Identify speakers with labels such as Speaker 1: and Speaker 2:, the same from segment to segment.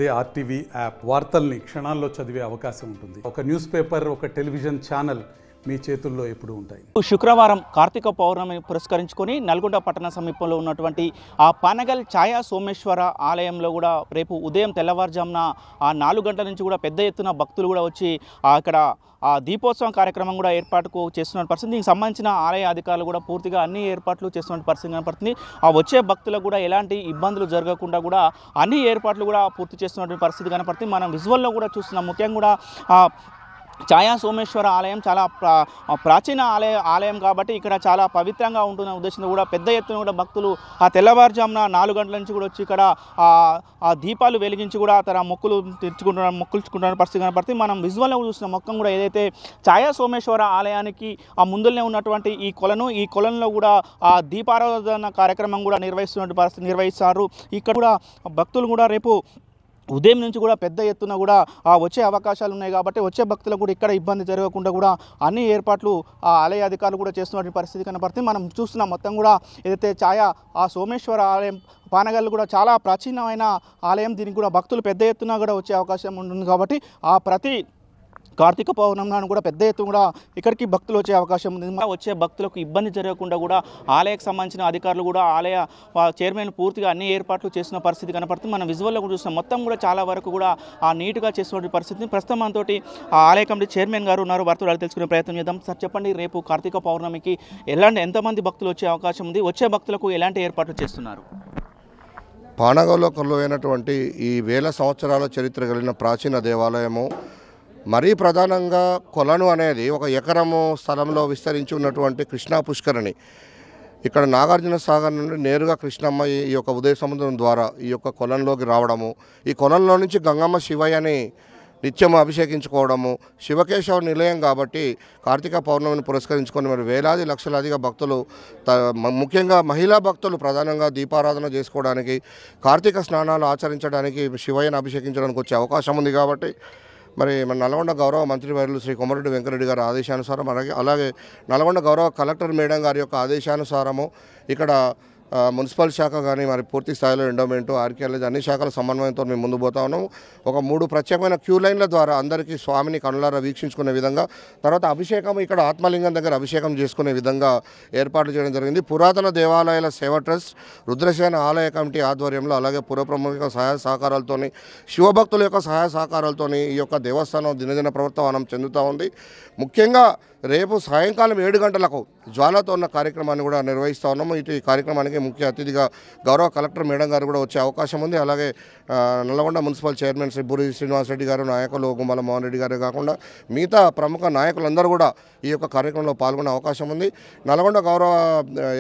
Speaker 1: అదే RTV app వార్తల్ని క్షణాల్లో చదివే అవకాశం ఉంటుంది. ఒక న్యూస్ పేపర్, ఒక టెలివిజన్ ఛానల్ మీ చేతుల్లో ఎప్పుడూ ఉంటాయి.
Speaker 2: శుక్రవారం కార్తీక పౌర్ణమి పురస్కరించుకొని నల్గొండ పట్టణ సమీపంలో ఉన్నటువంటి ఆ పానగల్ ఛాయా సోమేశ్వర ఆలయంలో కూడా రేపు ఉదయం తెల్లవారుజామున 4 గంటల నుంచి కూడా పెద్ద ఎత్తున భక్తులు కూడా వచ్చి అక్కడ ఆ దీపోత్సవం కార్యక్రమం కూడా ఏర్పాటుకు చేస్తున్న పరిస్థితి. దీనికి సంబంధించిన ఆలయ అధికారులు కూడా పూర్తిగా అన్ని ఏర్పాట్లు చేస్తున్న పరిస్థితి కనపడుతుంది. ఆ వచ్చే భక్తులకు కూడా ఎలాంటి ఇబ్బందులు జరగకుండా కూడా అన్ని ఏర్పాట్లు కూడా పూర్తి చేస్తున్నటువంటి పరిస్థితి కనపడుతుంది. మనం విజువల్లో కూడా చూస్తున్నాం. ముఖ్యంగా కూడా ఛాయా సోమేశ్వర ఆలయం చాలా ప్రాచీన ఆలయం కాబట్టి ఇక్కడ చాలా పవిత్రంగా ఉంటున్న ఉద్దేశంతో కూడా పెద్ద ఎత్తున కూడా భక్తులు ఆ తెల్లవారుజామున 4 గంటల నుంచి కూడా వచ్చి ఇక్కడ ఆ దీపాలు వెలిగించి కూడా తన మొక్కులుచుకుంటున్న పరిస్థితి కనపడుతుంది. మనం విజువల్లో చూస్తున్న మొత్తం కూడా ఏదైతే ఛాయా సోమేశ్వర ఆలయానికి ఆ ముందులనే ఉన్నటువంటి ఈ కొలంలో కూడా ఆ దీపారాధన కార్యక్రమం కూడా నిర్వహిస్తారు. ఇక్కడ కూడా భక్తులు కూడా రేపు ఉదయం నుంచి కూడా పెద్ద ఎత్తున కూడా వచ్చే అవకాశాలు ఉన్నాయి కాబట్టి వచ్చే భక్తులకు కూడా ఇక్కడ ఇబ్బంది జరగకుండా కూడా అన్ని ఏర్పాట్లు ఆ ఆలయ అధికారులు కూడా చేస్తున్నటువంటి పరిస్థితి కనపడుతుంది. మనం చూస్తున్నాం మొత్తం కూడా ఏదైతే ఛాయా ఆ సోమేశ్వర ఆలయం పానగల్ కూడా చాలా ప్రాచీనమైన ఆలయం. దీనికి కూడా భక్తులు పెద్ద ఎత్తున కూడా వచ్చే అవకాశం ఉంటుంది కాబట్టి ఆ ప్రతి కార్తీక పౌర్ణమి కూడా పెద్ద ఎత్తున కూడా ఇక్కడికి భక్తులు వచ్చే అవకాశం ఉంది. వచ్చే భక్తులకు ఇబ్బంది జరగకుండా కూడా ఆలయకు సంబంధించిన అధికారులు కూడా ఆలయ చైర్మన్ పూర్తిగా అన్ని ఏర్పాట్లు చేసిన పరిస్థితి కనపడుతుంది. మనం విజువల్లో కూడా చూస్తున్నాం. మొత్తం కూడా చాలా వరకు కూడా నీట్గా చేస్తున్న పరిస్థితి. ప్రస్తుతం మనతో ఆ ఆలయ కమిటీ చైర్మన్ గారు ఉన్నారు. వారితో తెలుసుకునే ప్రయత్నం చేద్దాం. సార్ చెప్పండి, రేపు కార్తీక పౌర్ణమికి ఎంతమంది భక్తులు వచ్చే అవకాశం ఉంది? వచ్చే భక్తులకు ఎలాంటి ఏర్పాట్లు చేస్తున్నారు?
Speaker 3: పానగల్లో కొలువైనటువంటి ఈ వేల సంవత్సరాల చరిత్ర కలిగిన ప్రాచీన దేవాలయము, మరీ ప్రధానంగా కొలను అనేది ఒక ఎకరము స్థలంలో విస్తరించి ఉన్నటువంటి కృష్ణా పుష్కరిణి. ఇక్కడ నాగార్జున సాగర్ నుండి నేరుగా కృష్ణమ్మ ఈ యొక్క ఉదయ సముద్రం ద్వారా ఈ యొక్క కొలంలోకి రావడము, ఈ కొలంలో నుంచి గంగమ్మ శివయ్యని నిత్యం అభిషేకించుకోవడము, శివకేశవ నిలయం కాబట్టి కార్తీక పౌర్ణమిని పురస్కరించుకొని మరి వేలాది లక్షలాదిగా భక్తులు, ముఖ్యంగా మహిళా భక్తులు ప్రధానంగా దీపారాధన చేసుకోవడానికి, కార్తీక స్నానాలు ఆచరించడానికి, శివయ్యను అభిషేకించడానికి వచ్చే అవకాశం ఉంది. కాబట్టి మరి మన నల్గొండ గౌరవ మంత్రివర్యులు శ్రీ కొమరెడ్డి వెంకరెడ్డి గారి ఆదేశానుసారం అలాగే నల్గొండ గౌరవ కలెక్టర్ మేడం గారి యొక్క ఆదేశానుసారము ఇక్కడ మున్సిపల్ శాఖ కానీ మరి పూర్తి స్థాయిలో ఎండోమెంటు, ఆర్కియాలజీ అన్ని శాఖల సమన్వయంతో మేము ముందు పోతా ఉన్నాము. ఒక 3 ప్రత్యేకమైన క్యూ లైన్ల ద్వారా అందరికీ స్వామిని కనులారా వీక్షించుకునే విధంగా, తర్వాత అభిషేకం ఇక్కడ ఆత్మలింగం దగ్గర అభిషేకం చేసుకునే విధంగా ఏర్పాట్లు చేయడం జరిగింది. పురాతన దేవాలయాల సేవ ట్రస్ట్, రుద్రసేన ఆలయ కమిటీ ఆధ్వర్యంలో, అలాగే పురప్రముఖ సహాయ సహకారాలతోని, శివభక్తుల యొక్క సహాయ సహకారాలతోని ఈ యొక్క దేవస్థానం దినదిన ప్రవర్తమానం చెందుతూ ఉంది. ముఖ్యంగా రేపు సాయంకాలం 7 గంటలకు జ్వాలతో ఉన్న కార్యక్రమాన్ని కూడా నిర్వహిస్తూ ఉన్నాము. ఇటు ఈ కార్యక్రమానికి ముఖ్య అతిథిగా గౌరవ కలెక్టర్ మేడం గారు కూడా వచ్చే అవకాశం ఉంది. అలాగే నల్లగొండ మున్సిపల్ చైర్మన్ శ్రీ బూరి శ్రీనివాసరెడ్డి గారు, నాయకులు గుమ్మల మోహన్ రెడ్డి గారే కాకుండా మిగతా ప్రముఖ నాయకులందరూ కూడా ఈ యొక్క కార్యక్రమంలో పాల్గొనే అవకాశం ఉంది. నల్గొండ గౌరవ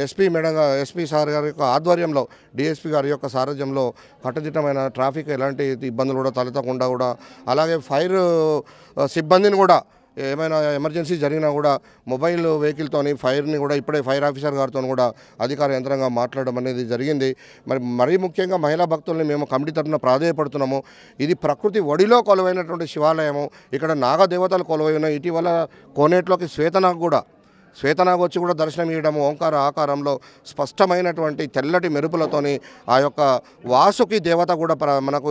Speaker 3: ఎస్పీ సార్ గారి యొక్క ఆధ్వర్యంలో, డిఎస్పీ గారి యొక్క సారథ్యంలో కట్టుదిట్టమైన ట్రాఫిక్ ఎలాంటి ఇబ్బందులు కూడా తలెత్తకుండా కూడా, అలాగే ఫైర్ సిబ్బందిని కూడా ఏమైనా ఎమర్జెన్సీ జరిగినా కూడా మొబైల్ వెహికల్తోని ఫైర్ని కూడా ఇప్పుడే ఫైర్ ఆఫీసర్ గారితో కూడా అధికార యంత్రంగా మాట్లాడడం అనేది జరిగింది. మరీ ముఖ్యంగా మహిళా భక్తుల్ని మేము కమిటీ తరఫున ప్రాధేయపడుతున్నాము. ఇది ప్రకృతి ఒడిలో కొలువైనటువంటి శివాలయము. ఇక్కడ నాగదేవతలు కొలువై ఉన్నాయి. ఇటీవల కోనేట్లోకి శ్వేతనాగ్ వచ్చి కూడా దర్శనం ఇవ్వడం, ఓంకార ఆకారంలో స్పష్టమైనటువంటి తెల్లటి మెరుపులతోని ఆ యొక్క వాసుకి దేవత కూడా మనకు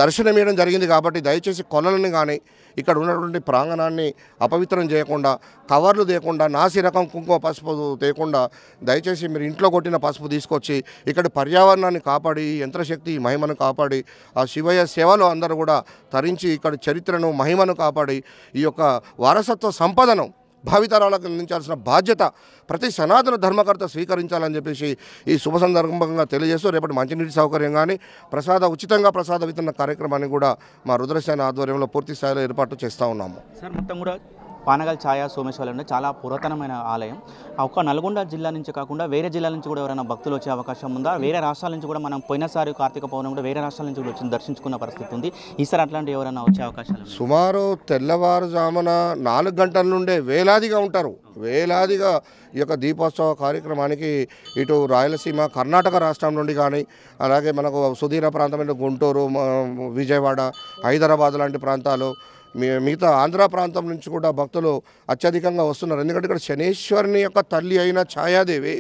Speaker 3: దర్శనం ఇవ్వడం జరిగింది. కాబట్టి దయచేసి కొలలని కానీ ఇక్కడ ఉన్నటువంటి ప్రాంగణాన్ని అపవిత్రం చేయకుండా, కవర్లు తేకుండా, నాసి రకం కుంకుమ పసుపు తేకుండా దయచేసి మీరు ఇంట్లో కొట్టిన పసుపు తీసుకొచ్చి ఇక్కడ పర్యావరణాన్ని కాపాడి, యంత్రశక్తి మహిమను కాపాడి, ఆ శివయ్య సేవలో అందరూ కూడా తరించి ఇక్కడ చరిత్రను మహిమను కాపాడి ఈ యొక్క వారసత్వ సంపదను భావితరాలకు అందించాల్సిన బాధ్యత ప్రతి సనాతన ధర్మకర్త స్వీకరించాలని చెప్పేసి ఈ శుభ సందర్భంగా తెలియజేస్తూ రేపటి మంచినీటి సౌకర్యం కానీ ఉచితంగా ప్రసాద వితరణ కార్యక్రమాన్ని కూడా మా రుద్రసేన ఆధ్వర్యంలో పూర్తి స్థాయిలో ఏర్పాటు చేస్తూ ఉన్నాము.
Speaker 2: సార్ మొత్తం కూడా పానగల్ ఛాయా సోమేశ్వరం చాలా పురాతనమైన ఆలయం. ఒక నల్గొండ జిల్లా నుంచి కాకుండా వేరే జిల్లాల నుంచి కూడా ఎవరైనా భక్తులు వచ్చే అవకాశం ఉందా? వేరే రాష్ట్రాల నుంచి కూడా మనం పోయినసారి కార్తీక పౌర్ణమి కూడా వేరే రాష్ట్రాల నుంచి కూడా వచ్చి దర్శించుకున్న పరిస్థితి ఉంది. ఈసారి అట్లాంటి ఎవరైనా వచ్చే అవకాశాలు?
Speaker 3: సుమారు తెల్లవారుజామున 4 గంటల నుండే వేలాదిగా ఉంటారు. వేలాదిగా ఈ యొక్క దీపోత్సవ కార్యక్రమానికి ఇటు రాయలసీమ, కర్ణాటక రాష్ట్రం నుండి కానీ, అలాగే మనకు సుదీర ప్రాంతమైన గుంటూరు, విజయవాడ, హైదరాబాద్ లాంటి ప్రాంతాలు, మిగతా ఆంధ్ర ప్రాంతం నుంచి కూడా భక్తులు అత్యధికంగా వస్తున్నారు. ఎందుకంటే ఇక్కడ శనేశ్వరుని యొక్క తల్లి అయిన ఛాయాదేవి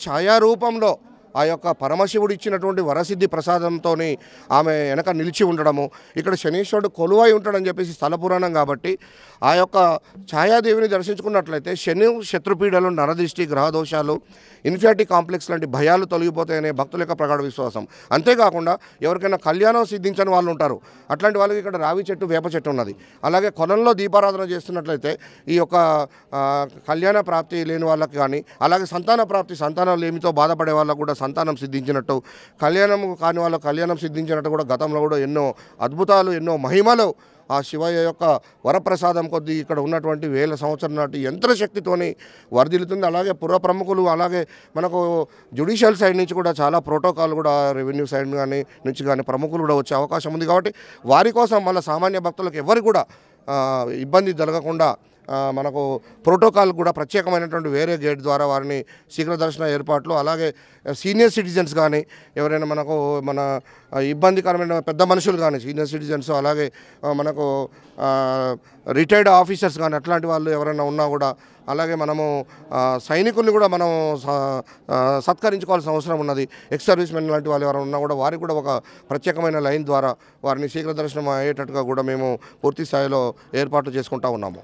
Speaker 3: ఛాయా రూపంలో ఆ యొక్క పరమశివుడు ఇచ్చినటువంటి వరసిద్ధి ప్రసాదంతో ఆమె వెనక నిలిచి ఉండడము, ఇక్కడ శనీశ్వరుడు కొలువై ఉంటాడని చెప్పేసి స్థల పురాణం కాబట్టి ఆ యొక్క ఛాయాదేవిని దర్శించుకున్నట్లయితే శని శత్రుపీడలు, నరదృష్టి, గ్రహదోషాలు, ఇన్ఫియారిటీ కాంప్లెక్స్ లాంటి భయాలు తొలగిపోతాయనే భక్తుల యొక్క ప్రగాఢ విశ్వాసం. అంతేకాకుండా ఎవరికైనా కళ్యాణం సిద్ధించని వాళ్ళు ఉంటారు, అట్లాంటి వాళ్ళకి ఇక్కడ రావి చెట్టు, వేప చెట్టు ఉన్నది. అలాగే కొలంలో దీపారాధన చేస్తున్నట్లయితే ఈ యొక్క కళ్యాణ ప్రాప్తి లేని వాళ్ళకి కానీ, అలాగే సంతాన ప్రాప్తి, సంతానం లేమితో బాధపడే వాళ్ళకు కూడా సంతానం సిద్ధించినట్టు, కళ్యాణం కాని వాళ్ళకు కళ్యాణం సిద్ధించినట్టు కూడా గతంలో కూడా ఎన్నో అద్భుతాలు, ఎన్నో మహిమలు ఆ శివయ్య యొక్క వరప్రసాదం కొద్దీ ఇక్కడ ఉన్నటువంటి 1000 సంవత్సరాల నాటి యంత్రశక్తితోని వర్ధిల్లుతుంది. అలాగే పుర ప్రముఖులు, అలాగే మనకు జ్యుడిషియల్ సైడ్ నుంచి కూడా చాలా ప్రోటోకాల్ కూడా రెవెన్యూ సైడ్ కానీ నుంచి కానీ ప్రముఖులు కూడా వచ్చే అవకాశం ఉంది. కాబట్టి వారి కోసం మళ్ళీ సామాన్య భక్తులకు ఎవరికి కూడా ఇబ్బంది జరగకుండా మనకు ప్రోటోకాల్ కూడా ప్రత్యేకమైనటువంటి వేరే గేట్ ద్వారా వారిని శీఘ్ర దర్శన ఏర్పాట్లు, అలాగే సీనియర్ సిటిజన్స్ కానీ ఎవరైనా మనకు మన ఇబ్బందికరమైన పెద్ద మనుషులు కానీ సీనియర్ సిటిజన్స్, అలాగే మనకు రిటైర్డ్ ఆఫీసర్స్ కానీ అట్లాంటి వాళ్ళు ఎవరైనా ఉన్నా కూడా, అలాగే మనము సైనికుల్ని కూడా మనం సత్కరించుకోవాల్సిన అవసరం ఉన్నది. ఎక్స్ సర్వీస్ మెన్ లాంటి వాళ్ళు ఎవరైనా ఉన్నా కూడా వారికి కూడా ఒక ప్రత్యేకమైన లైన్ ద్వారా వారిని శీఘ్ర దర్శనం అయ్యేటట్టుగా కూడా మేము పూర్తి స్థాయిలో ఏర్పాట్లు చేసుకుంటా ఉన్నాము.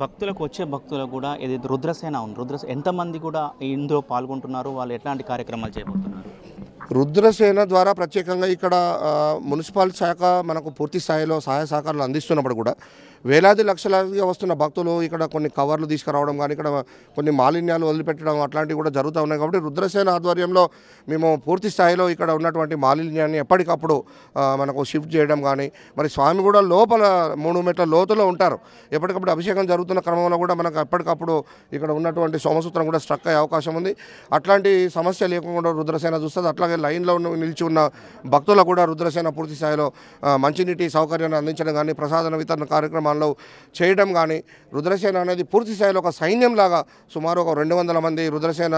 Speaker 2: భక్తులకు వచ్చే భక్తులకు కూడా ఏదైతే రుద్రసేన ఉంది, రుద్రసేన ఎంతమంది కూడా ఇందులో పాల్గొంటున్నారు, వాళ్ళు ఎట్లాంటి కార్యక్రమాలు చేయబోతున్నారు?
Speaker 3: రుద్రసేన ద్వారా ప్రత్యేకంగా ఇక్కడ మున్సిపల్ శాఖ మనకు పూర్తి స్థాయిలో సహాయ సహకారాలు అందిస్తున్నప్పుడు కూడా వేలాది లక్షలాదిగా వస్తున్న భక్తులు ఇక్కడ కొన్ని కవర్లు తీసుకురావడం కానీ, ఇక్కడ కొన్ని మాలిన్యాలు వదిలిపెట్టడం అట్లాంటివి కూడా జరుగుతూ ఉన్నాయి. కాబట్టి రుద్రసేన ఆధ్వర్యంలో మేము పూర్తి స్థాయిలో ఇక్కడ ఉన్నటువంటి మాలిన్యాన్ని ఎప్పటికప్పుడు మనకు షిఫ్ట్ చేయడం కానీ, మరి స్వామి కూడా లోపల 3 మీటర్ల లోతులో ఉంటారు. ఎప్పటికప్పుడు అభిషేకం జరుగుతున్న క్రమంలో కూడా మనకు ఎప్పటికప్పుడు ఇక్కడ ఉన్నటువంటి సోమసూత్రం కూడా స్ట్రక్ అయ్యే అవకాశం ఉంది. అట్లాంటి సమస్య లేకుండా రుద్రసేన చూస్తుంది. అట్లాగే లైన్లో నిలిచి ఉన్న భక్తులకు కూడా రుద్రసేన పూర్తి స్థాయిలో మంచినీటి సౌకర్యాన్ని అందించడం కానీ, ప్రసాదన వితరణ కార్యక్రమాల్లో చేయడం కానీ, రుద్రసేన అనేది పూర్తి స్థాయిలో ఒక సైన్యంలాగా సుమారు ఒక 200 మంది రుద్రసేన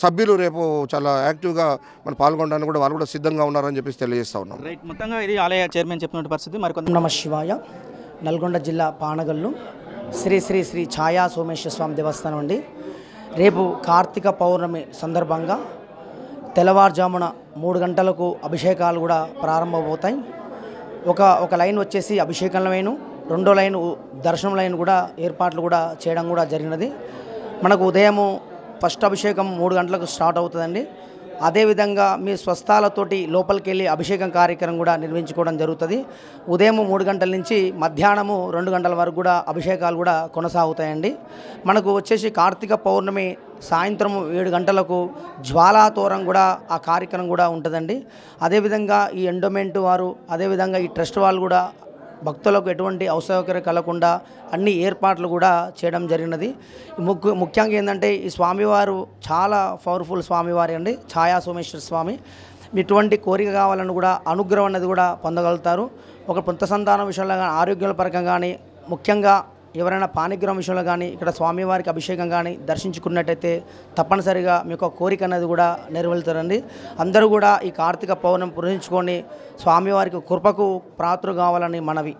Speaker 3: సభ్యులు రేపు చాలా యాక్టివ్గా మనం పాల్గొనడానికి కూడా వాళ్ళు కూడా సిద్ధంగా ఉన్నారని చెప్పేసి తెలియజేస్తా ఉన్నాం.
Speaker 2: రైట్, మొత్తంగా ఇది ఆలయ చైర్మన్ చెప్పినటువంటి పరిస్థితి. మరి
Speaker 4: నమ శివాయ. నల్గొండ జిల్లా పానగల్లు శ్రీ శ్రీ శ్రీ ఛాయా సోమేశ్వర స్వామి దేవస్థానం అండి. రేపు కార్తీక పౌర్ణమి సందర్భంగా తెల్లవారుజామున 3 గంటలకు అభిషేకాలు కూడా ప్రారంభమవుతాయి. ఒక లైన్ వచ్చేసి అభిషేకం లైను, రెండో లైన్ దర్శనం లైన్ కూడా ఏర్పాట్లు కూడా చేయడం కూడా జరిగినది. మనకు ఉదయము ఫస్ట్ అభిషేకం 3 గంటలకు స్టార్ట్ అవుతుందండి. అదేవిధంగా మీ స్వస్థాలతోటి లోపలికి వెళ్ళి అభిషేకం కార్యక్రమం కూడా నిర్వహించుకోవడం జరుగుతుంది. ఉదయం 3 గంటల నుంచి మధ్యాహ్నము 2 గంటల వరకు కూడా అభిషేకాలు కూడా కొనసాగుతాయండి. మనకు వచ్చేసి కార్తీక పౌర్ణమి సాయంత్రం 7 గంటలకు జ్వాలాతోరం కూడా ఆ కార్యక్రమం కూడా ఉంటుందండి. అదేవిధంగా ఈ ఎండోమెంట్ వారు, అదేవిధంగా ఈ ట్రస్ట్ వాళ్ళు కూడా భక్తులకు ఎటువంటి అసౌకర్యం కలగకుండా అన్ని ఏర్పాట్లు కూడా చేయడం జరిగినది. ముఖ్యంగా ఏంటంటే ఈ స్వామివారు చాలా పవర్ఫుల్ స్వామివారి అండి, ఛాయా సోమేశ్వర స్వామి. ఇటువంటి కోరిక కావాలని కూడా అనుగ్రహం అనేది కూడా పొందగలుగుతారు. ఒక పుంత సంతానం విషయంలో కానీ, ఆరోగ్యాల పరంగా కానీ, ముఖ్యంగా ఎవరైనా పానిగ్రహం విషయంలో కానీ ఇక్కడ స్వామివారికి అభిషేకం కానీ దర్శించుకున్నట్టయితే తప్పనిసరిగా మీకు కోరిక అనేది కూడా నెరవేరుతారండి. అందరూ కూడా ఈ కార్తీక పౌర్ణమి పురించుకొని స్వామివారికి కృపకు పాత్ర కావాలని మనవి.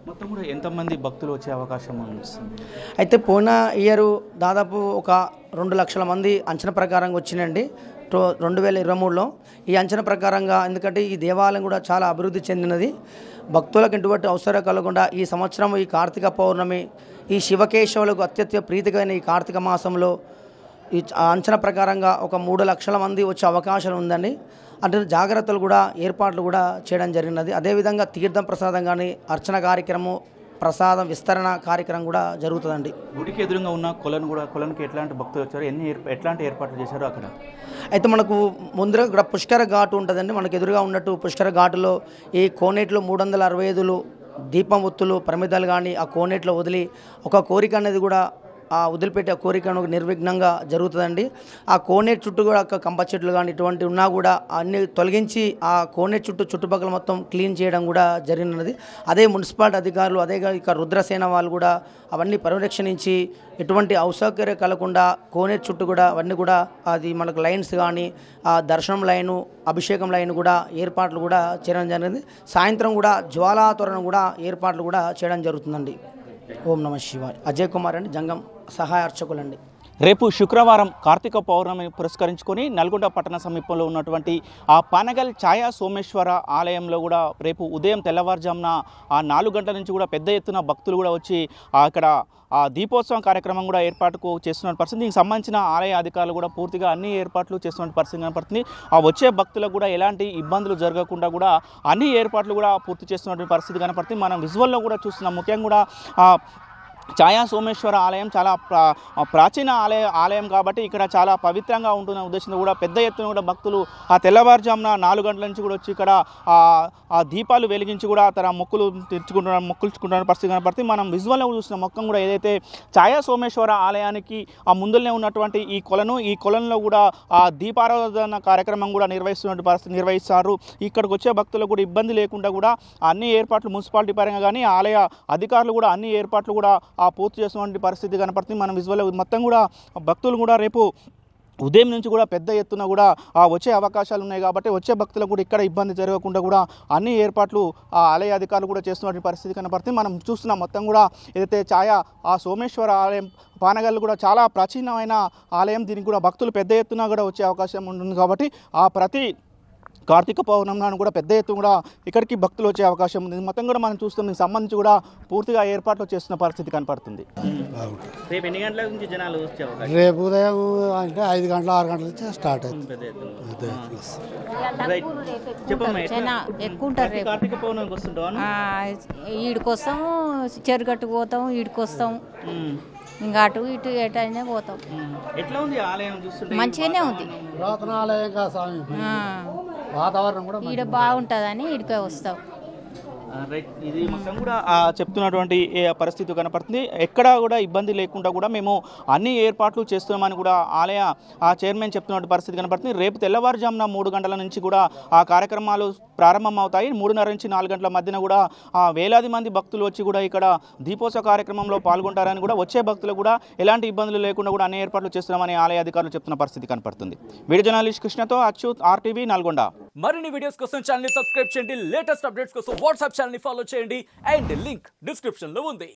Speaker 2: మొత్తం కూడా ఎంతమంది భక్తులు వచ్చే అవకాశం ఉంది?
Speaker 4: అయితే పోయిన ఇయర్ దాదాపు ఒక 2 లక్షల మంది అంచనా ప్రకారంగా వచ్చినండి 2023లో. ఈ అంచనా ప్రకారంగా, ఎందుకంటే ఈ దేవాలయం కూడా చాలా అభివృద్ధి చెందినది, భక్తులకు ఎటువంటి అవసరం కలగకుండా ఈ సంవత్సరం ఈ కార్తీక పౌర్ణమి ఈ శివకేశవులకు అత్యంత ప్రీతికైన ఈ కార్తీక మాసంలో ఈ అంచనా ప్రకారంగా ఒక 3 లక్షల మంది వచ్చే అవకాశం ఉందండి. అంటే జాగ్రత్తలు కూడా ఏర్పాట్లు కూడా చేయడం జరిగినది. అదేవిధంగా తీర్థం ప్రసాదం కానీ, అర్చన కార్యక్రమం, ప్రసాదం విస్తరణ కార్యక్రమం కూడా జరుగుతుందండి.
Speaker 2: గుడికి ఎదురుగా ఉన్న కొలనుకి ఎట్లాంటి భక్తులు వచ్చారు, ఎట్లాంటి ఏర్పాట్లు చేశారు అక్కడ?
Speaker 4: అయితే మనకు ముందర ఇక్కడ పుష్కర ఘాటు ఉంటుందండి. మనకు ఎదురుగా ఉన్నట్టు పుష్కర ఘాటులో ఈ కోనేటిలో 365 దీపం ఒత్తులు ప్రమిదాలు కానీ ఆ కోనేటిలో వదిలి ఒక కోరిక అనేది కూడా ఆ వదిలిపెట్టే కోరికను నిర్విఘ్నంగా జరుగుతుందండి. ఆ కోనేటి చుట్టూ కూడా కంప చెట్లు కానీ ఇటువంటి ఉన్నా కూడా అన్ని తొలగించి ఆ కోనేటి చుట్టుపక్కల మొత్తం క్లీన్ చేయడం కూడా జరిగినది. అదే మున్సిపాలిటీ అధికారులు, అదే ఇక రుద్రసేన వాళ్ళు కూడా అవన్నీ పరిరక్షించి ఎటువంటి అసౌకర్యం కలగకుండా కోనేటి చుట్టూ కూడా అవన్నీ కూడా అది మనకు లైన్స్ కానీ ఆ దర్శనం లైను, అభిషేకం లైన్ కూడా ఏర్పాట్లు కూడా చేయడం జరిగింది. సాయంత్రం కూడా జ్వాలాతోరణం కూడా ఏర్పాట్లు కూడా చేయడం జరుగుతుందండి. ఓం నమ శివాయ. అజయ్ కుమార్ అండి, జంగం సహాయ అర్చకులండి.
Speaker 2: రేపు శుక్రవారం కార్తీక పౌర్ణమిని పురస్కరించుకొని నల్గొండ పట్టణ సమీపంలో ఉన్నటువంటి ఆ పానగల్ ఛాయా సోమేశ్వర ఆలయంలో కూడా రేపు ఉదయం తెల్లవారుజామున 4 గంటల నుంచి కూడా పెద్ద ఎత్తున భక్తులు కూడా వచ్చి అక్కడ ఆ దీపోత్సవం కార్యక్రమం కూడా ఏర్పాటుకు చేస్తున్న పరిస్థితి. దీనికి సంబంధించిన ఆలయ అధికారులు కూడా పూర్తిగా అన్ని ఏర్పాట్లు చేస్తున్న పరిస్థితి కనపడుతుంది. ఆ వచ్చే భక్తులకు కూడా ఎలాంటి ఇబ్బందులు జరగకుండా కూడా అన్ని ఏర్పాట్లు కూడా పూర్తి చేస్తున్నటువంటి పరిస్థితి కనపడుతుంది. మనం విజువల్లో కూడా చూస్తున్నాం. ముఖ్యంగా కూడా ఛాయా సోమేశ్వర ఆలయం చాలా ప్రాచీన ఆలయం కాబట్టి ఇక్కడ చాలా పవిత్రంగా ఉంటున్న ఉద్దేశంతో కూడా పెద్ద ఎత్తున కూడా భక్తులు ఆ తెల్లవారుజామున 4 గంటల నుంచి కూడా వచ్చి ఇక్కడ ఆ దీపాలు వెలిగించి కూడా తన మొక్కులుచుకుంటున్న పరిస్థితి కనపడుతుంది. మనం విజువల్లో చూసిన మొక్కం కూడా ఏదైతే ఛాయా సోమేశ్వర ఆలయానికి ఆ ముందులనే ఉన్నటువంటి ఈ కొలంలో కూడా ఆ దీపారాధన కార్యక్రమం కూడా నిర్వహిస్తారు. ఇక్కడికి వచ్చే భక్తులకు కూడా ఇబ్బంది లేకుండా కూడా అన్ని ఏర్పాట్లు మున్సిపాలిటీ పరంగా కానీ ఆలయ అధికారులు కూడా అన్ని ఏర్పాట్లు కూడా పూర్తి చేస్తున్నటువంటి పరిస్థితి కనపడుతుంది. మనం విజువల్ మొత్తం కూడా భక్తులు కూడా రేపు ఉదయం నుంచి కూడా పెద్ద ఎత్తున కూడా వచ్చే అవకాశాలు ఉన్నాయి కాబట్టి వచ్చే భక్తులకు కూడా ఇక్కడ ఇబ్బంది జరగకుండా కూడా అన్ని ఏర్పాట్లు ఆ ఆలయ అధికారులు కూడా చేస్తున్నటువంటి పరిస్థితి కనపడుతుంది. మనం చూస్తున్నాం మొత్తం కూడా ఏదైతే ఛాయా ఆ సోమేశ్వర ఆలయం పానగల్ కూడా చాలా ప్రాచీనమైన ఆలయం. దీనికి కూడా భక్తులు పెద్ద ఎత్తున కూడా వచ్చే అవకాశం ఉంటుంది కాబట్టి ఆ ప్రతి కార్తీక పౌర్ణమి నాడు కూడా పెద్ద ఎత్తున కూడా ఇక్కడికి భక్తులు వచ్చే అవకాశం ఉంది. మొత్తం కూడా మనం చూస్తాం. దీనికి సంబంధించి కూడా పూర్తిగా ఏర్పాట్లు చేస్తున్న పరిస్థితి కనపడుతుంది. రేపు ఎన్ని గంటల నుంచి జనాలు వచ్చే అవకాశం?
Speaker 5: రేపు ఉదయం అంటే 5 గంటల 6 గంటల నుంచి స్టార్ట్ అవుతుంది.
Speaker 6: ఎక్కువ ఉంటారు. రేపు
Speaker 2: కార్తీక పౌర్ణమికి వస్తుంటాం.
Speaker 6: ఈడికొస్తాము, చెరుగట్టుకు పోతాం, ఈడికొస్తాం, ఇంకా అటు ఇటు ఎటైనా పోతాం.
Speaker 2: ఎట్లా ఉంది ఆలయం చూస్తుంటే?
Speaker 6: మంచిగానే ఉంది.
Speaker 5: వాతావరణం కూడా
Speaker 6: ఈడ బాగుంటుందని ఈడికే వస్తాం.
Speaker 2: ఇది మొత్తం కూడా చెప్తున్నటువంటి పరిస్థితి కనపడుతుంది. ఎక్కడా కూడా ఇబ్బంది లేకుండా కూడా మేము అన్ని ఏర్పాట్లు చేస్తున్నామని కూడా ఆలయ చైర్మన్ చెప్తున్న పరిస్థితి కనపడుతుంది. రేపు తెల్లవారుజామున 3 గంటల నుంచి కూడా ఆ కార్యక్రమాలు ప్రారంభం అవుతాయి. 3:30 నుంచి 4 గంటల మధ్యన కూడా వేలాది మంది భక్తులు వచ్చి కూడా ఇక్కడ దీపోత్సవ కార్యక్రమంలో పాల్గొంటారని కూడా వచ్చే భక్తులు కూడా ఎలాంటి ఇబ్బందులు లేకుండా కూడా అన్ని ఏర్పాట్లు చేస్తున్నామని ఆలయ అధికారులు చెప్తున్న పరిస్థితి కనపడుతుంది. వీడియో జర్నలిస్ట్ కృష్ణతో అచ్యుత్, RTV నల్గొండ.
Speaker 7: మరిన్ని వీడియోస్ కోసం ఛానల్ ని సబ్స్క్రైబ్ చేయండి. లేటెస్ట్ అప్డేట్స్ కోసం వాట్సాప్ ఛానల్ ని ఫాలో చేయండి. అండ్ లింక్ డిస్క్రిప్షన్ లో ఉంది.